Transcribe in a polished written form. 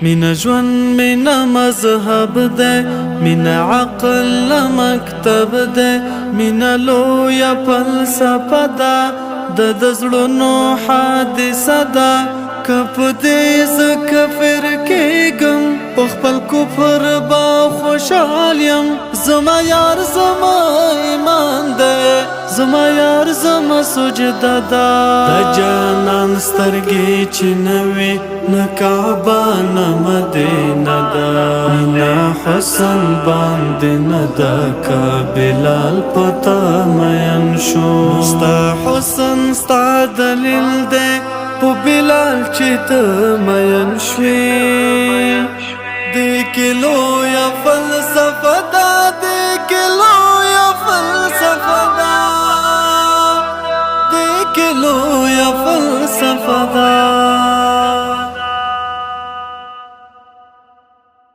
مینا ژوند مینا مذهب ده مینا عقل مکتب ده مینا لویا فلسفه ده د زړونو حادثه ده کپ دې ز کفر کېږم په خپل کفر با خوشحال یم زما یار زما ایمان ده زما یار زما سجده ده د جانان سترګې چې نوې نه کعبه نه مدینه ده مینا حسن باندې نه ده که بلال پتا مین شو ستا حسن ستا دلیل ده په بلال چې ته مین شوې دې کې لویه فلسفه ده دې کې لویه فلسفه ده دې کې لویه فلسفه ده